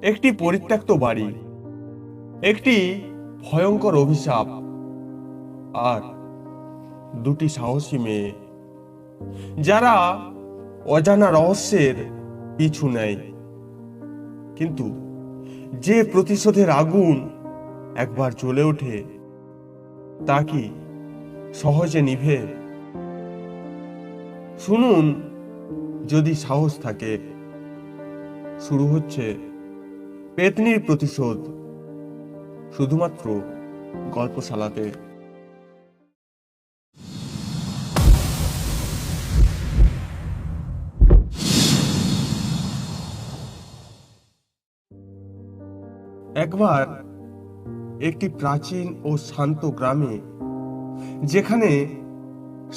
একটি পরিত্যক্ত বাড়ি, একটি ভয়ঙ্কর অভিশাপ, আর দুটি সাহসী মেয়ে যারা অজানা রহস্যের পিছু নেয়। কিন্তু যে প্রতিশোধের আগুন একবার জ্বলে ওঠে তা কি সহজে নিভে? শুনুন, যদি সাহস থাকে। শুরু হচ্ছে পেতনির প্রতিশোধ, শুধুমাত্র গল্পশালাতে। একবার একটি প্রাচীন ও শান্ত গ্রামে, যেখানে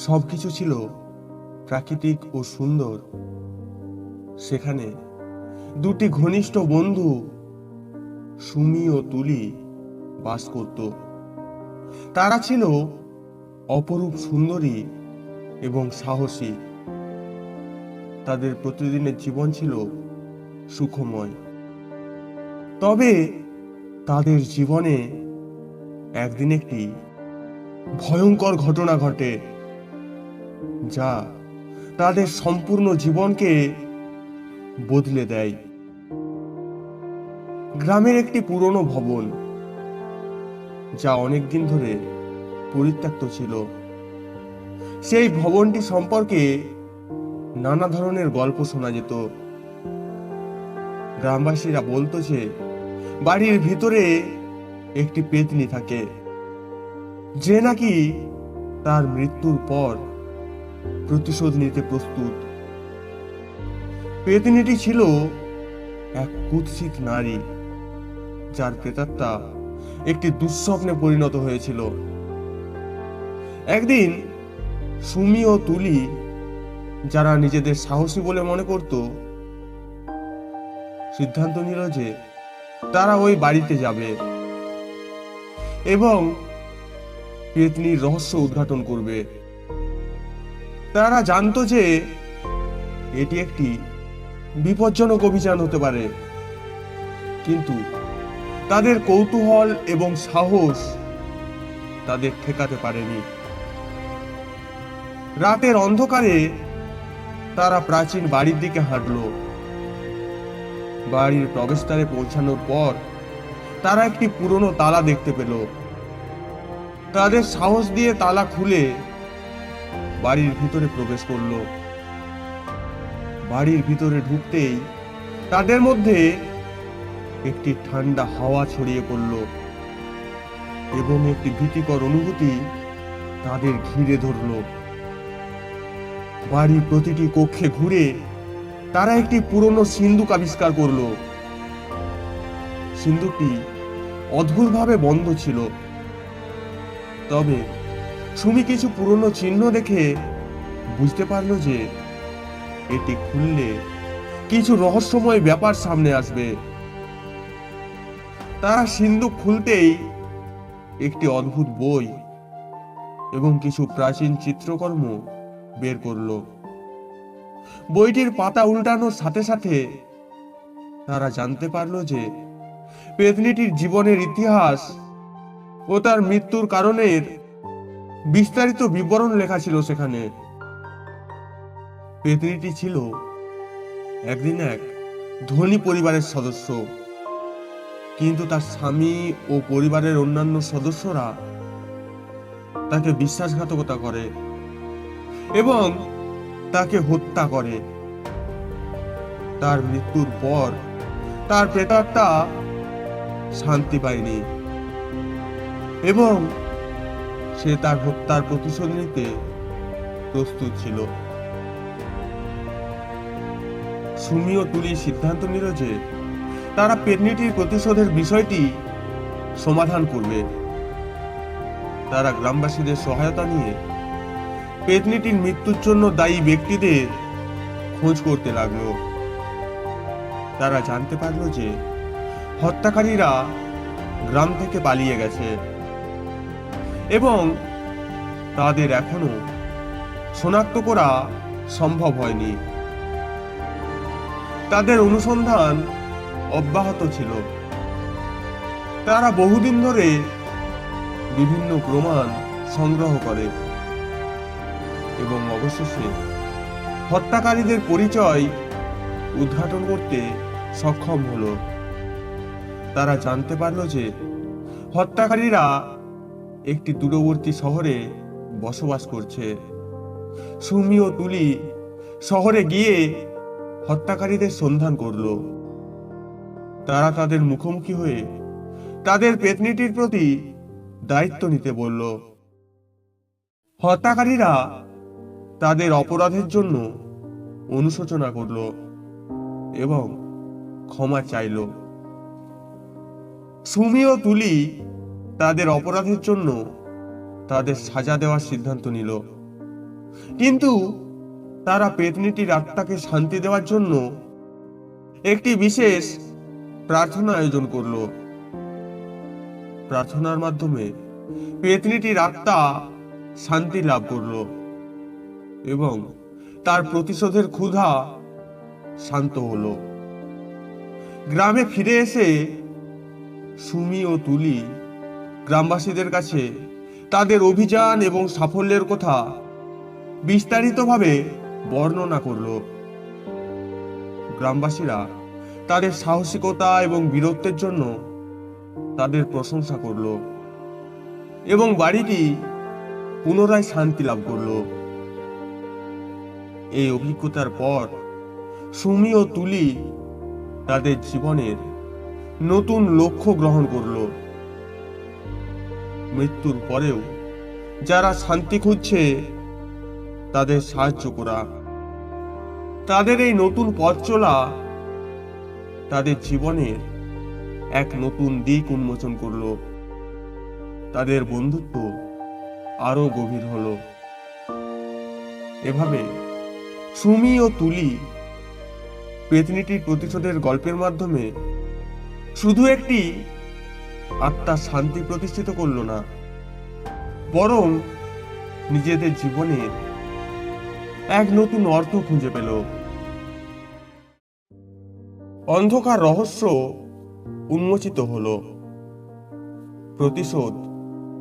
সবকিছু ছিল প্রাকৃতিক ও সুন্দর, সেখানে দুটি ঘনিষ্ঠ বন্ধু সুমি ও তুলি বাস করত। তারা ছিল অপরূপ সুন্দরী এবং সাহসী। তাদের প্রতিদিনের জীবন ছিল সুখময়। তবে তাদের জীবনে একদিন একটি ভয়ঙ্কর ঘটনা ঘটে, যা তাদের সম্পূর্ণ জীবনকে বদলে দেয়। গ্রামের একটি পুরনো ভবন, যা অনেকদিন ধরে পরিত্যক্ত ছিল। সেই ভবনটি সম্পর্কে নানা ধরনের গল্প শোনা যেত। গ্রামবাসীরা বলতো যে বাড়ির ভিতরে একটি পেতনি থাকে, যে নাকি তার মৃত্যুর পর প্রতিশোধ নিতে প্রস্তুত। পেতনিটি ছিল এক কুৎসিত নারী, যার প্রেতাত্মা একটি দুঃস্বপ্নে পরিণত হয়েছিল। একদিন সুমি ও তুলি, যারা নিজেদের সাহসী বলে মনে করত, সিদ্ধান্ত নিল যে তারা ওই বাড়িতে যাবে এবং পেতনির রহস্য উদ্ঘাটন করবে। তারা জানতো যে এটি একটি বিপজ্জনক অভিযান হতে পারে, কিন্তু তাদের কৌতূহল এবং সাহস তাদের ঠেকাতে পারেনি। রাতের অন্ধকারে তারা প্রাচীন বাড়ির দিকে হাঁটল। বাড়ির প্রবেশদ্বারে পৌঁছানোর পর তারা একটি পুরনো তালা দেখতে পেল। তাদের সাহস দিয়ে তালা খুলে বাড়ির ভিতরে প্রবেশ করলো। বাড়ির ভিতরে ঢুকতেই তাদের মধ্যে একটি ঠান্ডা হাওয়া ছড়িয়ে পড়ল এবং একটি ভীতিকর অনুভূতি তাদের ঘিরে ধরল। বাড়ির প্রতিটি কক্ষে ঘুরে তারা একটি পুরনো সিন্দুক আবিষ্কার করল। সিন্দুকটি অদ্ভুতভাবে বন্ধ ছিল, তবে সুমি কিছু পুরনো চিহ্ন দেখে বুঝতে পারল যে এটি খুললে কিছু রহস্যময় ব্যাপার সামনে আসবে। তারা সিন্দুক খুলতেই একটি অদ্ভুত বই এবং কিছু প্রাচীন চিত্রকর্ম বের করলো। বইটির পাতা উল্টানোর সাথে সাথে তারা জানতে পারলো যে পেতনিটির জীবনের ইতিহাস ও তার মৃত্যুর কারণের বিস্তারিত বিবরণ লেখা ছিল সেখানে। পেতনিটি ছিল একদিন এক ধনী পরিবারের সদস্য, কিন্তু তার স্বামী ও পরিবারের অন্যান্য সদস্যরা তাকে বিশ্বাসঘাতকতা করে এবং তাকে হত্যা করে। তার মৃত্যুর পর তার প্রেতাত্মা শান্তি পায়নি এবং সে তার হত্যার প্রতিশোধ নিতে প্রস্তুত ছিল। সুমি ও তুলি সিদ্ধান্ত নিল যে তারা পেতনিটির প্রতিশোধের বিষয়টি সমাধান করবে। তারা গ্রামবাসীদের সহায়তা নিয়ে পেতনিটির মৃত্যুর জন্য দায়ী ব্যক্তিদের খোঁজ করতে লাগলো। তারা জানতে পারলো যে হত্যাকারীরা গ্রাম থেকে পালিয়ে গেছে এবং তাদের এখনো শনাক্ত করা সম্ভব হয়নি। তাদের অনুসন্ধান অব্যাহত ছিল। তারা বহুদিন ধরে বিভিন্ন প্রমাণ সংগ্রহ করে এবং অবশেষে হত্যাকারীদের পরিচয় উদ্ঘাটন করতে সক্ষম হলো। তারা জানতে পারল যে হত্যাকারীরা একটি দূরবর্তী শহরে বসবাস করছে। সুমি ও তুলি শহরে গিয়ে হত্যাকারীদের সন্ধান করল। তারা তাদের মুখোমুখি হয়ে তাদের পেতনিটির প্রতি দায়িত্ব নিতে বলল। হত্যাকারীরা তাদের অপরাধের জন্য অনুশোচনা করল এবং ক্ষমা চাইল। সুমি ও তুলি তাদের অপরাধের জন্য তাদের সাজা দেওয়ার সিদ্ধান্ত নিল, কিন্তু তারা পেতনিটির আত্মাকে শান্তি দেওয়ার জন্য একটি বিশেষ প্রার্থনা আয়োজন করল। প্রার্থনার মাধ্যমে পেতনিটির আত্মা শান্তি লাভ করল এবং তার প্রতিশোধের ক্ষুধা শান্ত হলো। গ্রামে ফিরে এসে সুমি ও তুলি গ্রামবাসীদের কাছে তাদের অভিযান এবং সাফল্যের কথা বিস্তারিতভাবে বর্ণনা করল। গ্রামবাসীরা তাদের সাহসিকতা এবং বীরত্বের জন্য তাদের প্রশংসা করল এবং বাড়িটি পুনরায় শান্তি লাভ করল। এই অভিজ্ঞতার পর সুমি ও তুলি তাদের জীবনের নতুন লক্ষ্য গ্রহণ করল। মৃত্যুর পরেও যারা শান্তি খুঁজছে তাদের সাহায্য করা। তাদের এই নতুন পথ চলা তাদের জীবনের এক নতুন দিক উন্মোচন করল। তাদের বন্ধুত্ব আরো গভীর হলো। এভাবে সুমি ও তুলি পেতনিটির প্রতিশোধের গল্পের মাধ্যমে শুধু একটি আত্মার শান্তি প্রতিষ্ঠিত করল না, বরং নিজেদের জীবনের এক নতুন অর্থ খুঁজে পেল। অন্ধকার রহস্য উন্মোচিত হলো, প্রতিশোধ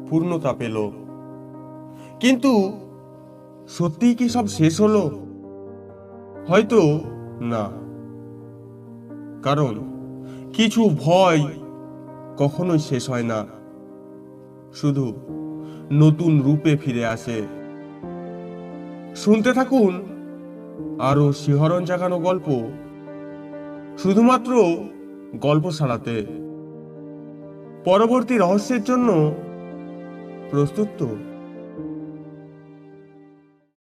পূর্ণতা পেল। কিন্তু সত্যিই কি সব শেষ হলো? হয়তো না, কারণ কিছু ভয় কখনোই শেষ হয় না, শুধু নতুন রূপে ফিরে আসে। শুনতে থাকুন আরো শিহরণ জাগানো গল্প, শুধুমাত্র গল্পশালাতে। পরবর্তী রহস্যের জন্য প্রস্তুত তো?